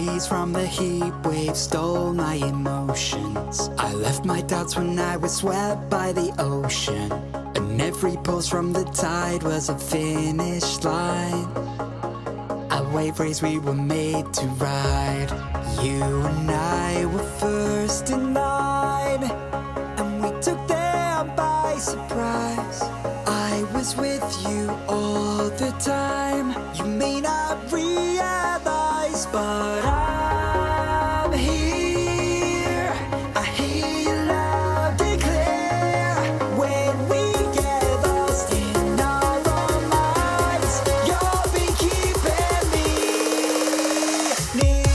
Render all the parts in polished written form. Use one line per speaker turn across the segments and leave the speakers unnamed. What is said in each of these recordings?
breeze from the heat wave stole my emotions. I left my doubts when I was swept by the ocean, and every pulse from the tide was a finish line. A wave race we were made to ride. You and I were first in line, and we took them by surprise. I was with you all the time. You may not realize, but I'm here. I hear your loud declare. When we get lost in our own minds, you'll be keeping me near.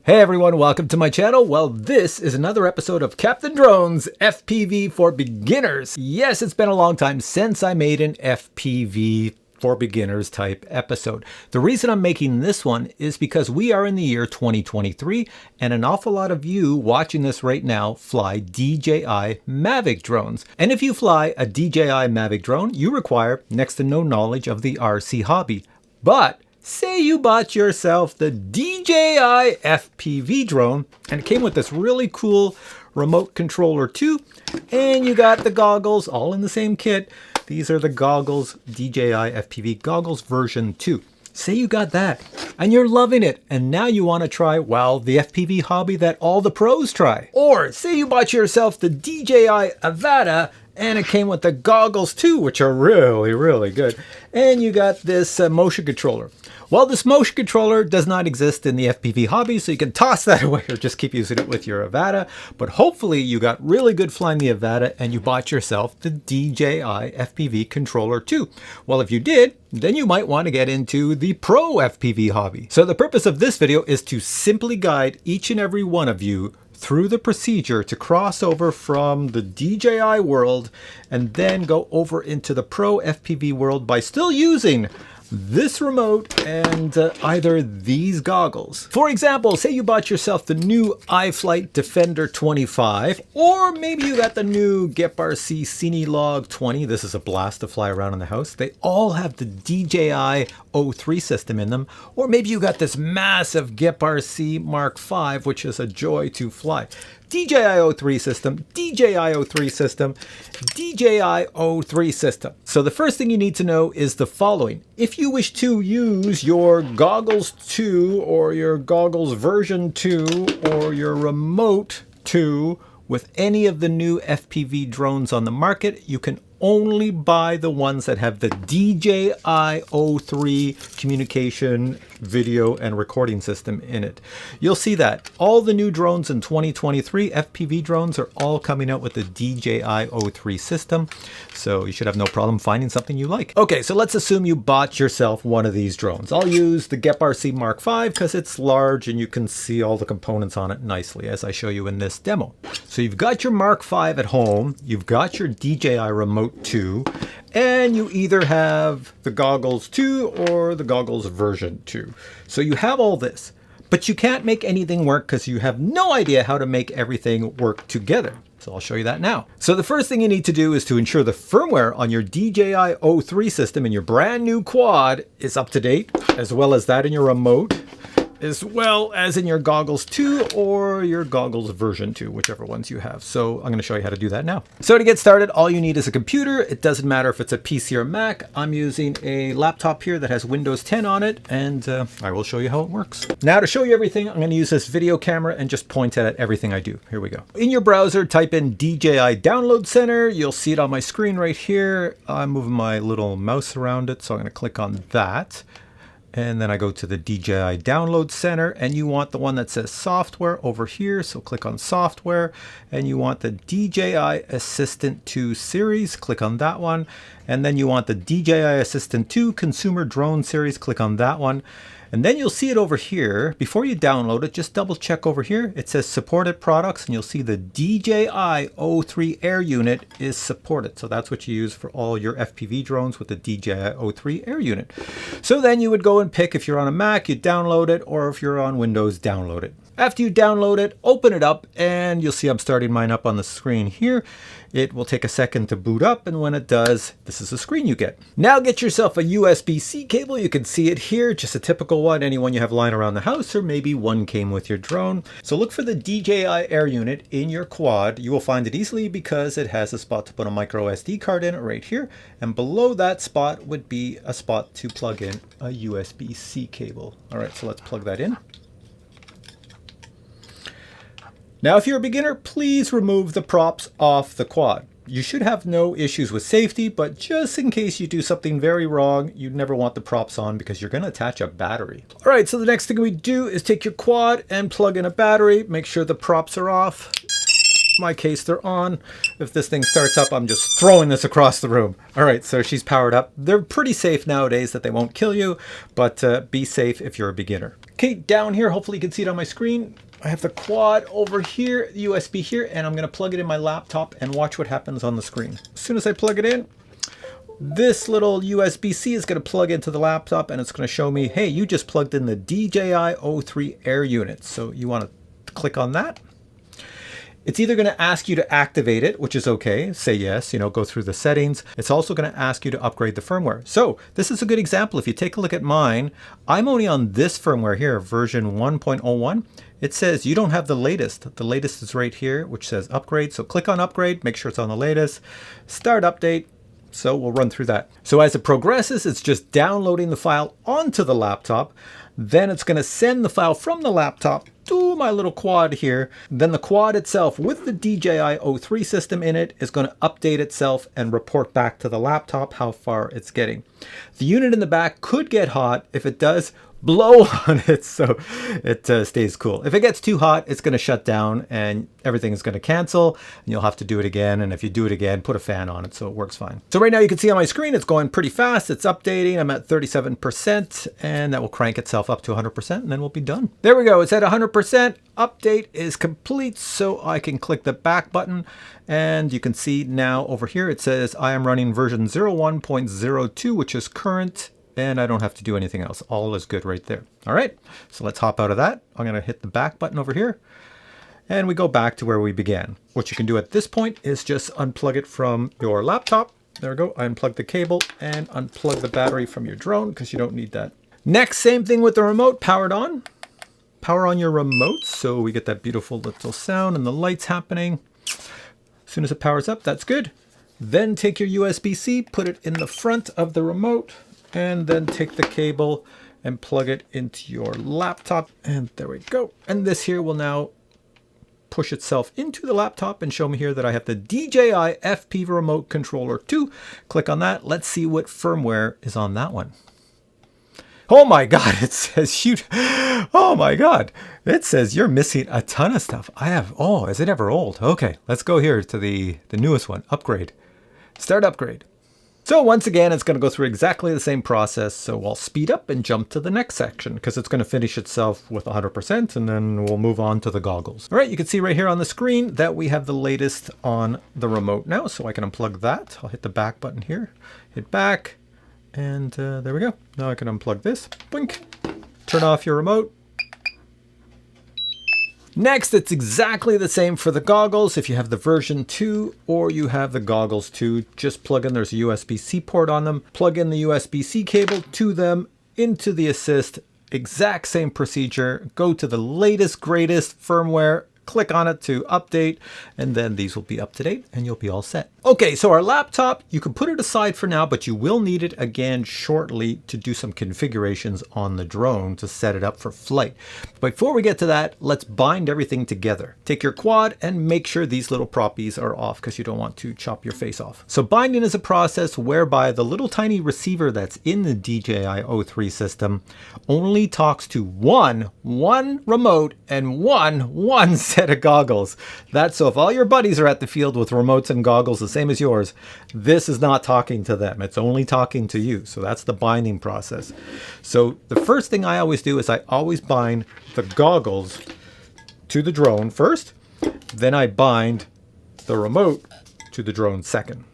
Hey everyone, welcome to my channel. Well, this is another episode of Captain Drone's FPV for Beginners. Yes, it's been a long time since I made an FPV for Beginners type episode. The reason I'm making this one is because we are in the year 2023 and an awful lot of you watching this right now fly DJI Mavic drones. And if you fly a DJI Mavic drone, you require next to no knowledge of the RC hobby. But say you bought yourself the DJI FPV drone and it came with this really cool remote controller too, and you got the goggles all in the same kit. These are the goggles, DJI FPV Goggles version 2. Say you got that and you're loving it, and now you want to try, well, the FPV hobby that all the pros try. Or say you bought yourself the DJI Avata and it came with the goggles too, which are really, really good. And you got this motion controller. Well, this motion controller does not exist in the FPV hobby, so you can toss that away or just keep using it with your Avata. But hopefully you got really good flying the Avata and you bought yourself the DJI FPV controller too. Well, if you did, then you might want to get into the Pro FPV hobby. So the purpose of this video is to simply guide each and every one of you through the procedure to cross over from the DJI world and then go over into the Pro FPV world by still using this remote and either these goggles. For example, say you bought yourself the new iFlight Defender 25, or maybe you got the new GepRC Cinelog 20. This is a blast to fly around in the house. They all have the DJI O3 system in them. Or maybe you got this massive GepRC Mark V, which is a joy to fly. DJI O3 system, DJI O3 system, DJI O3 system. So the first thing you need to know is the following. If you wish to use your Goggles 2 or your Goggles version 2 or your Remote 2 with any of the new FPV drones on the market, you can only buy the ones that have the DJI O3 communication, video, and recording system in it. You'll see that all the new drones in 2023, FPV drones, are all coming out with the DJI O3 system. So you should have no problem finding something you like. Okay, so let's assume you bought yourself one of these drones. I'll use the GepRC Mark V because it's large and you can see all the components on it nicely as I show you in this demo. So you've got your Mark V at home, you've got your DJI Remote 2, and you either have the Goggles 2 or the Goggles version 2. So you have all this, but you can't make anything work because you have no idea how to make everything work together. So I'll show you that now. So the first thing you need to do is to ensure the firmware on your DJI O3 system in your brand new quad is up to date, as well as that in your remote, as well as in your Goggles 2 or your Goggles version 2, whichever ones you have. So I'm going to show you how to do that now. So to get started, all you need is a computer. It doesn't matter if it's a PC or Mac. I'm using a laptop here that has Windows 10 on it, and I will show you how it works. Now to show you everything, I'm going to use this video camera and just point at everything I do. Here we go. In your browser, type in DJI Download Center. You'll see it on my screen right here. I'm moving my little mouse around it, so I'm going to click on that. And then I go to the DJI Download Center, and you want the one that says software over here. So click on software, and you want the DJI Assistant 2 series. Click on that one. And then you want the DJI Assistant 2 Consumer Drone series. Click on that one. And then you'll see it over here. Before you download it, just double check over here. It says supported products, and you'll see the DJI O3 Air unit is supported. So that's what you use for all your FPV drones with the DJI O3 Air unit. So then you would go and pick, if you're on a Mac, you download it, or if you're on Windows, download it. After you download it, open it up, and you'll see I'm starting mine up on the screen here. It will take a second to boot up, and when it does, this is the screen you get. Now get yourself a USB-C cable. You can see it here, just a typical one, any one you have lying around the house, or maybe one came with your drone. So look for the DJI Air unit in your quad. You will find it easily because it has a spot to put a micro SD card in it right here, and below that spot would be a spot to plug in a USB-C cable. All right, so let's plug that in. Now, if you're a beginner, please remove the props off the quad. You should have no issues with safety, but just in case you do something very wrong, you never want the props on because you're going to attach a battery. All right, so the next thing we do is take your quad and plug in a battery. Make sure the props are off. In my case, they're on. If this thing starts up, I'm just throwing this across the room. All right, so she's powered up. They're pretty safe nowadays that they won't kill you, but be safe if you're a beginner. Okay, down here, hopefully you can see it on my screen. I have the quad over here, the USB here, and I'm going to plug it in my laptop and watch what happens on the screen. As soon as I plug it in, this little USB-C is going to plug into the laptop, and it's going to show me, hey, you just plugged in the DJI O3 Air unit. So you want to click on that. It's either going to ask you to activate it, which is okay. Say yes, go through the settings. It's also going to ask you to upgrade the firmware. So this is a good example. If you take a look at mine, I'm only on this firmware here, version 1.01. It says you don't have the latest. The latest is right here, which says upgrade. So click on upgrade, make sure it's on the latest. Start update. So we'll run through that. So as it progresses, it's just downloading the file onto the laptop. Then it's going to send the file from the laptop to my little quad here. Then the quad itself with the DJI O3 system in it is going to update itself and report back to the laptop how far it's getting. The unit in the back could get hot. If it does, blow on it so it stays cool. If it gets too hot, it's going to shut down and everything is going to cancel and you'll have to do it again. And if you do it again, put a fan on it so it works fine. So right now you can see on my screen, it's going pretty fast. It's updating. I'm at 37% and that will crank itself up to 100% and then we'll be done. There we go. It's at 100%. Update is complete. So I can click the back button and you can see now over here, it says I am running version 01.02, which is current. And I don't have to do anything else. All is good right there. All right, so let's hop out of that. I'm going to hit the back button over here. And we go back to where we began. What you can do at this point is just unplug it from your laptop. There we go. I unplug the cable and unplug the battery from your drone because you don't need that. Next, same thing with the remote, powered on. Power on your remote. So we get that beautiful little sound and the lights happening. As soon as it powers up, that's good. Then take your USB-C, put it in the front of the remote. And then take the cable and plug it into your laptop. And there we go. And this here will now push itself into the laptop and show me here that I have the DJI FPV Remote Controller 2. Click on that. Let's see what firmware is on that one. Oh my God, it says shoot. Oh my God, it says you're missing a ton of stuff. Is it ever old? Okay, let's go here to the newest one, upgrade. Start upgrade. So once again, it's going to go through exactly the same process. So I'll speed up and jump to the next section because it's going to finish itself with 100% and then we'll move on to the goggles. All right, you can see right here on the screen that we have the latest on the remote now. So I can unplug that. I'll hit the back button here, hit back, and there we go. Now I can unplug this, blink, turn off your remote. Next, it's exactly the same for the goggles. If you have the version 2 or you have the goggles 2, just plug in, there's a USB-C port on them. Plug in the USB-C cable to them into the assist. Exact same procedure. Go to the latest, greatest firmware. Click on it to update, and then these will be up to date and you'll be all set. Okay, so our laptop, you can put it aside for now, but you will need it again shortly to do some configurations on the drone to set it up for flight. Before we get to that, let's bind everything together. Take your quad and make sure these little proppies are off because you don't want to chop your face off. So binding is a process whereby the little tiny receiver that's in the DJI O3 system only talks to one remote and one set of goggles. That's so if all your buddies are at the field with remotes and goggles the same as yours, this is not talking to them. It's only talking to you. So that's the binding process. So the first thing I always do is I always bind the goggles to the drone first. Then I bind the remote to the drone second.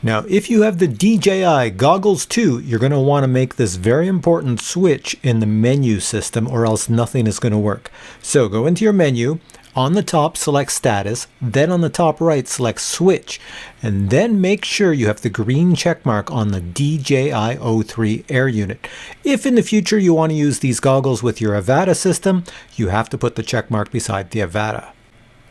Now, if you have the DJI Goggles 2, you're going to want to make this very important switch in the menu system or else nothing is going to work. So go into your menu, on the top select status, then on the top right select switch, and then make sure you have the green check mark on the DJI O3 air unit. If in the future you want to use these goggles with your Avata system, you have to put the check mark beside the Avata.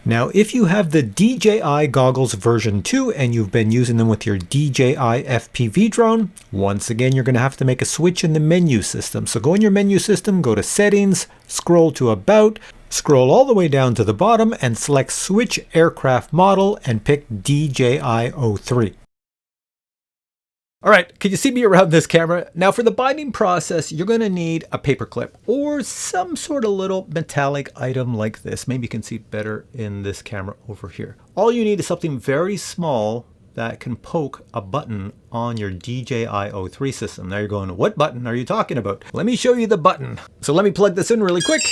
Now, if you have the DJI Goggles version 2 and you've been using them with your DJI FPV drone, once again, you're going to have to make a switch in the menu system. So go in your menu system, go to settings, scroll to about, scroll all the way down to the bottom and select switch aircraft model and pick DJI O3. All right, can you see me around this camera? Now for the binding process, you're gonna need a paper clip or some sort of little metallic item like this. Maybe you can see better in this camera over here. All you need is something very small that can poke a button on your DJI O3 system. Now you're going, what button are you talking about? Let me show you the button. So let me plug this in really quick.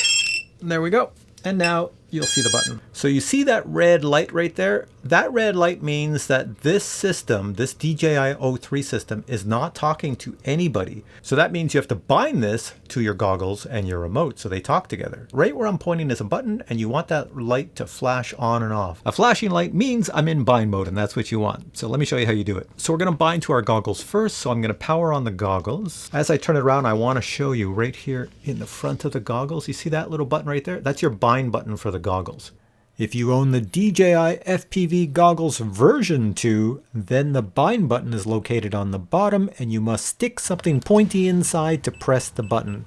There we go. And now you'll see the button. So you see that red light right there? That red light means that this system, this DJI O3 system, is not talking to anybody. So that means you have to bind this to your goggles and your remote so they talk together. Right where I'm pointing is a button and you want that light to flash on and off. A flashing light means I'm in bind mode and that's what you want. So let me show you how you do it. So we're gonna bind to our goggles first. So I'm gonna power on the goggles. As I turn it around, I wanna show you right here in the front of the goggles. You see that little button right there? That's your bind button for the goggles. If you own the DJI FPV Goggles version 2, then the bind button is located on the bottom and you must stick something pointy inside to press the button.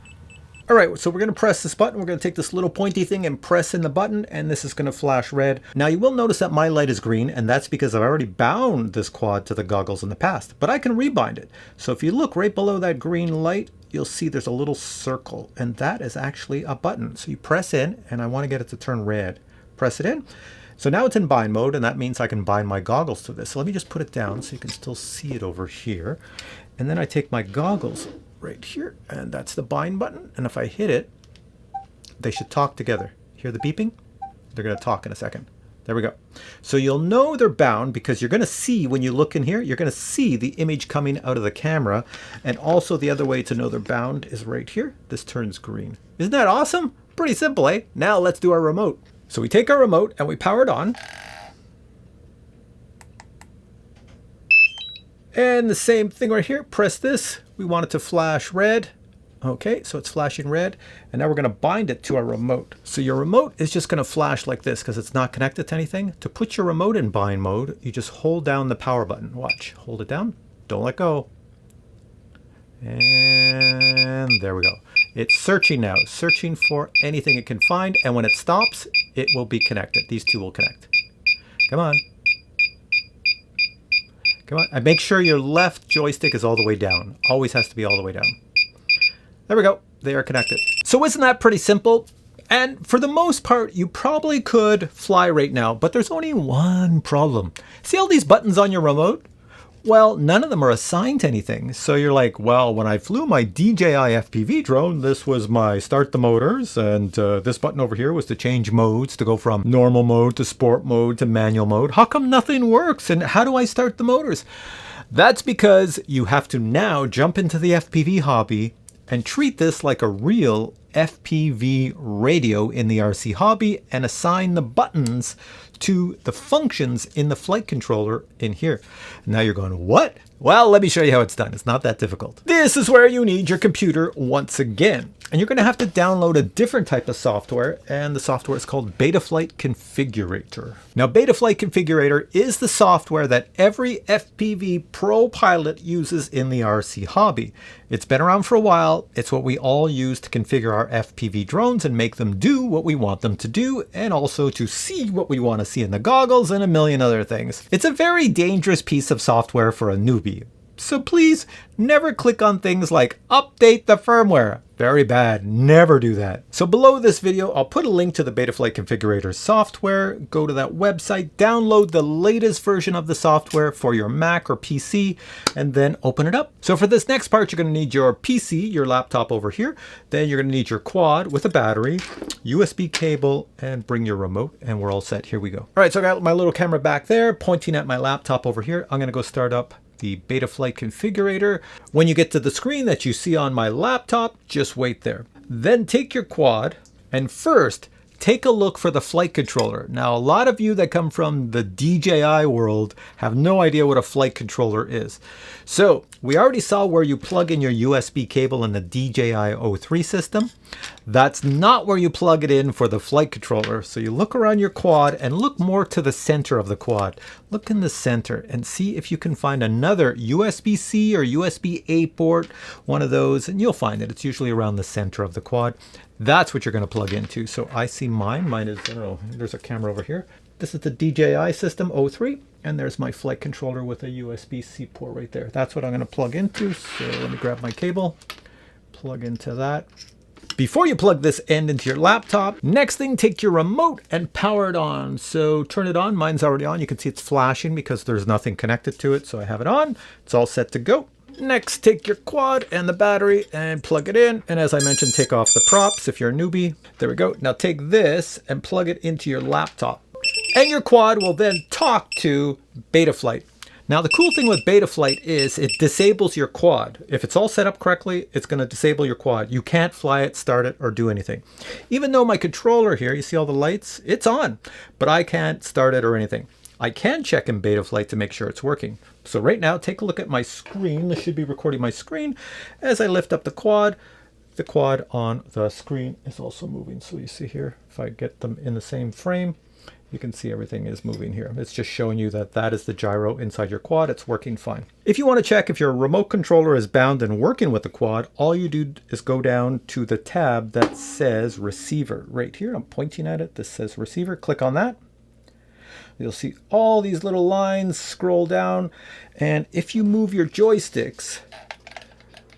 All right, so we're going to press this button. We're going to take this little pointy thing and press in the button and this is going to flash red. Now you will notice that my light is green and that's because I've already bound this quad to the goggles in the past, but I can rebind it. So if you look right below that green light, you'll see there's a little circle and that is actually a button. So you press in and I want to get it to turn red. Press it in. So now it's in bind mode and that means I can bind my goggles to this. So let me just put it down so you can still see it over here. And then I take my goggles right here and that's the bind button. And if I hit it, they should talk together. Hear the beeping? They're going to talk in a second. There we go. So you'll know they're bound because you're going to see when you look in here, you're going to see the image coming out of the camera. And also the other way to know they're bound is right here. This turns green. Isn't that awesome? Pretty simple, eh? Now let's do our remote. So we take our remote and we power it on. And the same thing right here, press this. We want it to flash red. Okay, so it's flashing red. And now we're gonna bind it to our remote. So your remote is just gonna flash like this because it's not connected to anything. To put your remote in bind mode, you just hold down the power button. Watch, hold it down, don't let go. And there we go. It's searching now, searching for anything it can find. And when it stops, it will be connected. These two will connect. Come on. Come on. And make sure your left joystick is all the way down. Always has to be all the way down. There we go. They are connected. So isn't that pretty simple? And for the most part, you probably could fly right now, but there's only one problem. See all these buttons on your remote? Well, none of them are assigned to anything. So you're like, well, when I flew my DJI FPV drone, this was my start the motors. And this button over here was to change modes, to go from normal mode to sport mode to manual mode. How come nothing works? And how do I start the motors? That's because you have to now jump into the FPV hobby and treat this like a real FPV radio in the RC hobby and assign the buttons to the functions in the flight controller in here. Now you're going, what? Well, let me show you how it's done. It's not that difficult. This is where you need your computer once again. And you're going to have to download a different type of software, and the software is called Betaflight Configurator. Now, Betaflight Configurator is the software that every FPV pro pilot uses in the RC hobby. It's been around for a while. It's what we all use to configure our FPV drones and make them do what we want them to do, and also to see what we want to see in the goggles and a million other things. It's a very dangerous piece of software for a newbie. So please never click on things like update the firmware. Very bad. Never do that. So below this video, I'll put a link to the Betaflight configurator software. Go to that website, download the latest version of the software for your Mac or PC, and then open it up. So for this next part, you're going to need your PC, your laptop over here. Then you're going to need your quad with a battery, USB cable, and bring your remote, and we're all set. Here we go. All right, so I got my little camera back there pointing at my laptop over here. I'm going to go start up the Betaflight configurator. When you get to the screen that you see on my laptop, just wait there. Then take your quad and first take a look for the flight controller. Now, a lot of you that come from the DJI world have no idea what a flight controller is. So we already saw where you plug in your USB cable in the DJI O3 system. That's not where you plug it in for the flight controller. So you look around your quad and look more to the center of the quad. Look in the center and see if you can find another USB-C or USB-A port, one of those, and you'll find it. It's usually around the center of the quad. That's what you're going to plug into. So I see mine. Mine is, I don't know, there's a camera over here. This is the DJI system O3, and there's my flight controller with a USB-C port right there. That's what I'm going to plug into. So let me grab my cable, plug into that. Before you plug this end into your laptop, next thing, take your remote and power it on. So turn it on. Mine's already on. You can see it's flashing because there's nothing connected to it. So I have it on. It's all set to go. Next, take your quad and the battery and plug it in. And as I mentioned, take off the props if you're a newbie. There we go. Now take this and plug it into your laptop. And your quad will then talk to Betaflight. Now the cool thing with Betaflight is it disables your quad. If it's all set up correctly, it's going to disable your quad. You can't fly it, start it, or do anything. Even though my controller here, you see all the lights? It's on, but I can't start it or anything. I can check in Betaflight to make sure it's working. So right now, take a look at my screen. This should be recording my screen. As I lift up the quad on the screen is also moving. So you see here, if I get them in the same frame, you can see everything is moving here. It's just showing you that that is the gyro inside your quad. It's working fine. If you want to check if your remote controller is bound and working with the quad, all you do is go down to the tab that says receiver right here. I'm pointing at it. This says receiver. Click on that. You'll see all these little lines scroll down. And if you move your joysticks,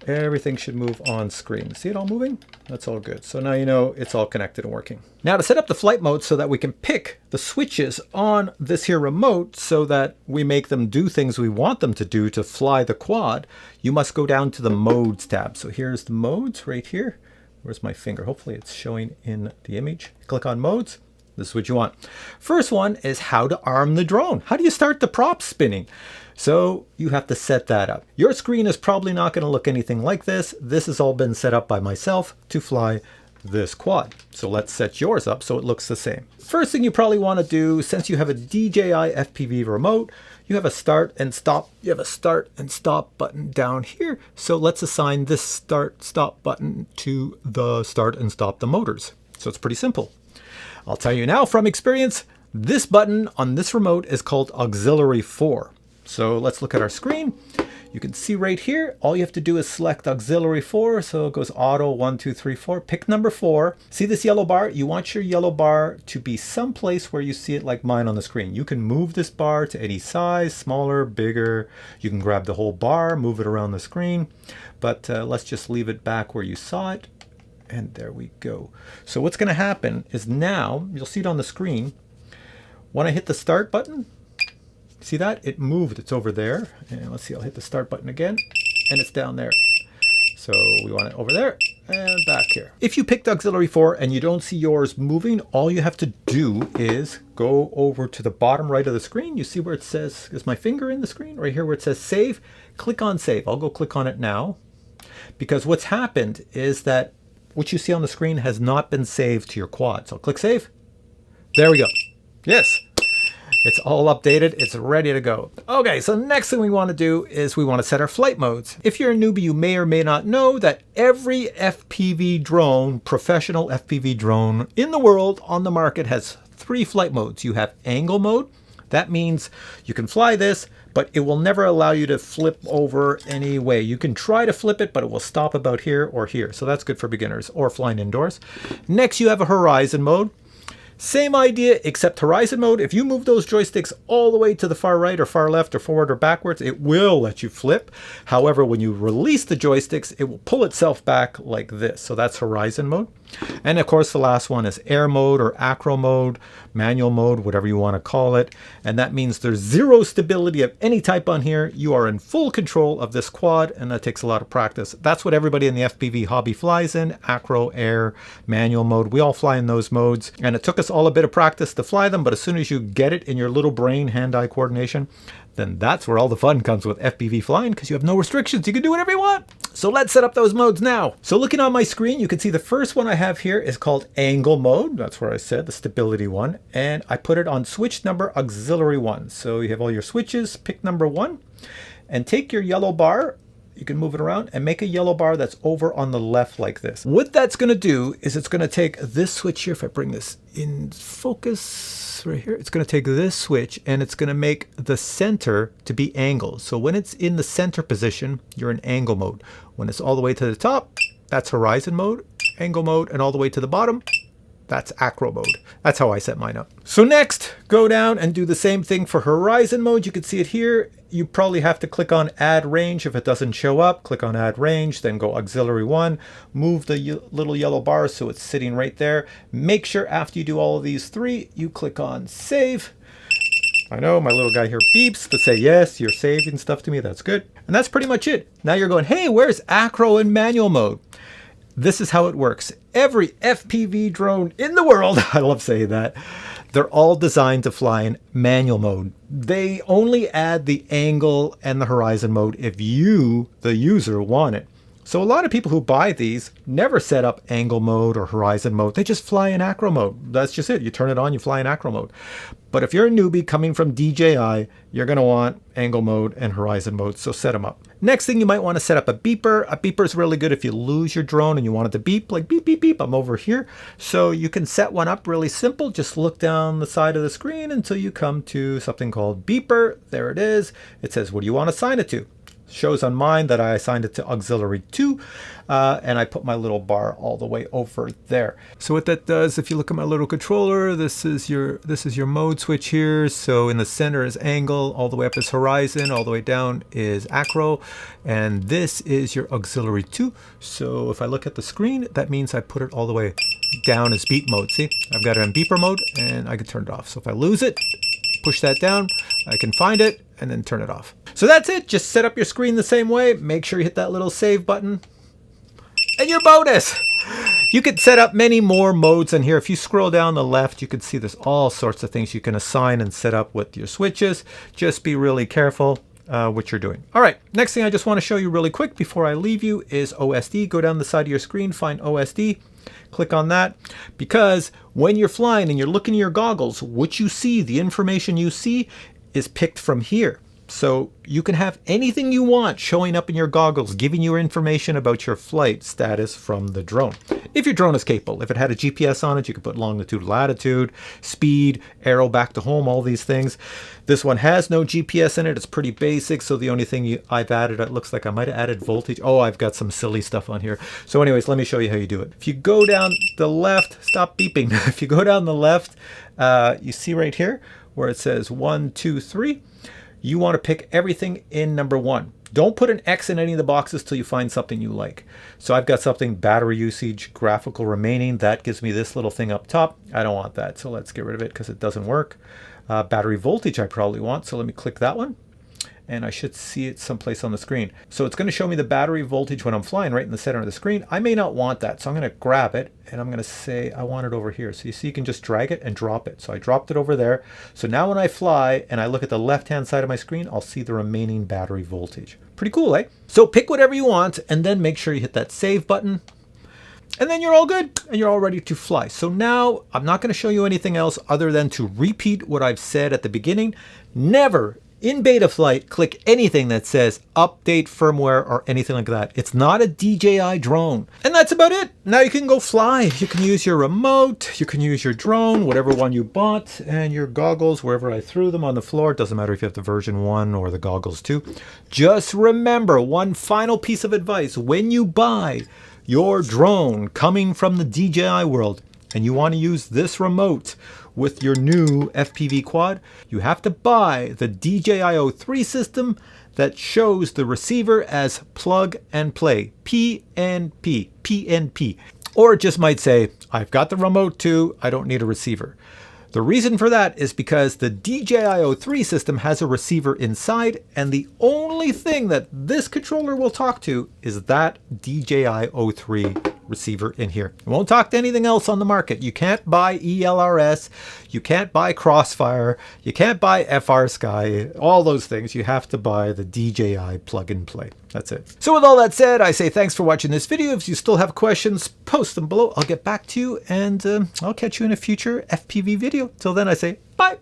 everything should move on screen. See it all moving? That's all good. So now you know it's all connected and working. Now to set up the flight mode so that we can pick the switches on this here remote so that we make them do things we want them to do to fly the quad, you must go down to the modes tab. So here's the modes right here. Where's my finger? Hopefully it's showing in the image. Click on modes. This is what you want. First one is how to arm the drone. How do you start the props spinning? So you have to set that up. Your screen is probably not going to look anything like this. This has all been set up by myself to fly this quad. So let's set yours up so it looks the same. First thing you probably want to do, since you have a DJI FPV remote, you have a start and stop. You have a start and stop button down here. So let's assign this start stop button to the start and stop the motors. So it's pretty simple. I'll tell you now from experience, this button on this remote is called auxiliary 4. So let's look at our screen. You can see right here, all you have to do is select auxiliary 4. So it goes auto 1, 2, 3, 4. Pick number 4. See this yellow bar? You want your yellow bar to be someplace where you see it like mine on the screen. You can move this bar to any size, smaller, bigger. You can grab the whole bar, move it around the screen. But let's just leave it back where you saw it. And there we go. So what's going to happen is now, you'll see it on the screen, when I hit the start button, see that? It moved. It's over there. And let's see, I'll hit the start button again, and it's down there. So we want it over there and back here. If you picked auxiliary 4 and you don't see yours moving, all you have to do is go over to the bottom right of the screen. You see where it says, is my finger in the screen? Right here where it says save. Click on save. I'll go click on it now. Because what's happened is that what you see on the screen has not been saved to your quad. So click save. There we go. Yes. It's all updated. It's ready to go. Okay, so next thing we want to do is we want to set our flight modes. If you're a newbie, you may or may not know that every FPV drone, professional FPV drone in the world on the market has 3 flight modes. You have angle mode. That means you can fly this, but it will never allow you to flip over any way. You can try to flip it, but it will stop about here or here. So that's good for beginners or flying indoors. Next, you have a horizon mode. Same idea, except horizon mode. If you move those joysticks all the way to the far right or far left or forward or backwards, it will let you flip. However, when you release the joysticks, it will pull itself back like this. So that's horizon mode. And of course, the last one is air mode or acro mode, manual mode, whatever you want to call it. And that means there's zero stability of any type on here. You are in full control of this quad, and that takes a lot of practice. That's what everybody in the FPV hobby flies in: acro, air, manual mode. We all fly in those modes. And it took us all a bit of practice to fly them, but as soon as you get it in your little brain, hand-eye coordination, then that's where all the fun comes with FPV flying, because you have no restrictions. You can do whatever you want. So let's set up those modes now. So looking on my screen, you can see the first one I have here is called angle mode. That's where I said the stability one. And I put it on switch number auxiliary 1. So you have all your switches, pick number 1, and take your yellow bar. You can move it around and make a yellow bar that's over on the left like this. What that's going to do is it's going to take this switch here. If I bring this in focus right here, it's going to take this switch and it's going to make the center to be angled. So when it's in the center position, you're in angle mode. When it's all the way to the top, that's horizon mode, angle mode, and all the way to the bottom, that's acro mode. That's how I set mine up. So next, go down and do the same thing for horizon mode. You can see it here. You probably have to click on add range. If it doesn't show up, click on add range, then go auxiliary 1, move the little yellow bar so it's sitting right there. Make sure after you do all of these 3, you click on save. I know my little guy here beeps to say, yes, you're saving stuff to me. That's good. And that's pretty much it. Now you're going, hey, where's acro and manual mode? This is how it works. Every FPV drone in the world, I love saying that, they're all designed to fly in manual mode. They only add the angle and the horizon mode if you, the user, want it. So a lot of people who buy these never set up angle mode or horizon mode. They just fly in acro mode. That's just it. You turn it on, you fly in acro mode. But if you're a newbie coming from DJI, you're going to want angle mode and horizon mode. So set them up. Next thing, you might want to set up a beeper. A beeper is really good if you lose your drone and you want it to beep, like beep, beep, beep. I'm over here. So you can set one up really simple. Just look down the side of the screen until you come to something called beeper. There it is. It says, what do you want to assign it to? Shows on mine that I assigned it to auxiliary 2, and I put my little bar all the way over there. So what that does, if you look at my little controller, this is your mode switch here. So in the center is angle, all the way up is horizon, all the way down is acro, and this is your auxiliary 2. So if I look at the screen, that means I put it all the way down as beep mode. See, I've got it in beeper mode, and I can turn it off. So if I lose it, push that down, I can find it and then turn it off. So that's it. Just set up your screen the same way. Make sure you hit that little save button. And your bonus! You could set up many more modes in here. If you scroll down the left, you can see there's all sorts of things you can assign and set up with your switches. Just be really careful what you're doing. All right, next thing I just want to show you really quick before I leave you is OSD. Go down the side of your screen, find OSD. Click on that, because when you're flying and you're looking at your goggles, what you see, the information you see, is picked from here. So you can have anything you want showing up in your goggles, giving you information about your flight status from the drone. If your drone is capable. If it had a GPS on it, you could put longitude, latitude, speed, arrow back to home, all these things. This one has no GPS in it. It's pretty basic. So the only thing I've added, it looks like I might have added voltage. Oh, I've got some silly stuff on here. So anyways, let me show you how you do it. If you go down the left, stop beeping. If you go down the left, you see right here where it says 1, 2, 3. You want to pick everything in number 1. Don't put an X in any of the boxes till you find something you like. So I've got something, battery usage, graphical remaining. That gives me this little thing up top. I don't want that, so let's get rid of it because it doesn't work. Battery voltage I probably want, so let me click that one. And I should see it someplace on the screen. So it's going to show me the battery voltage when I'm flying right in the center of the screen. I may not want that, so I'm going to grab it and I'm going to say I want it over here. So you see you can just drag it and drop it. So I dropped it over there. So now when I fly and I look at the left-hand side of my screen, I'll see the remaining battery voltage. Pretty cool, eh? So pick whatever you want and then make sure you hit that save button. And then you're all good and you're all ready to fly. So now I'm not going to show you anything else other than to repeat what I've said at the beginning. Never in Betaflight click anything that says update firmware or anything like that. It's not a DJI drone. And that's about it. Now you can go fly. You can use your remote. You can use your drone, whatever one you bought, and your goggles, wherever I threw them on the floor. It doesn't matter if you have the version 1 or the goggles 2. Just remember one final piece of advice. When you buy your drone coming from the DJI world, and you want to use this remote with your new FPV quad, you have to buy the DJI 03 system that shows the receiver as plug and play, PNP. Or it just might say, I've got the remote too, I don't need a receiver. The reason for that is because the DJI 03 system has a receiver inside, and the only thing that this controller will talk to is that DJI 03 receiver in here. It won't talk to anything else on the market. You can't buy ELRS, you can't buy Crossfire, you can't buy FR Sky, all those things. You have to buy the DJI plug and play. That's it. So with all that said, I say thanks for watching this video. If you still have questions, post them below. I'll get back to you, and I'll catch you in a future FPV video. Till then, I say bye.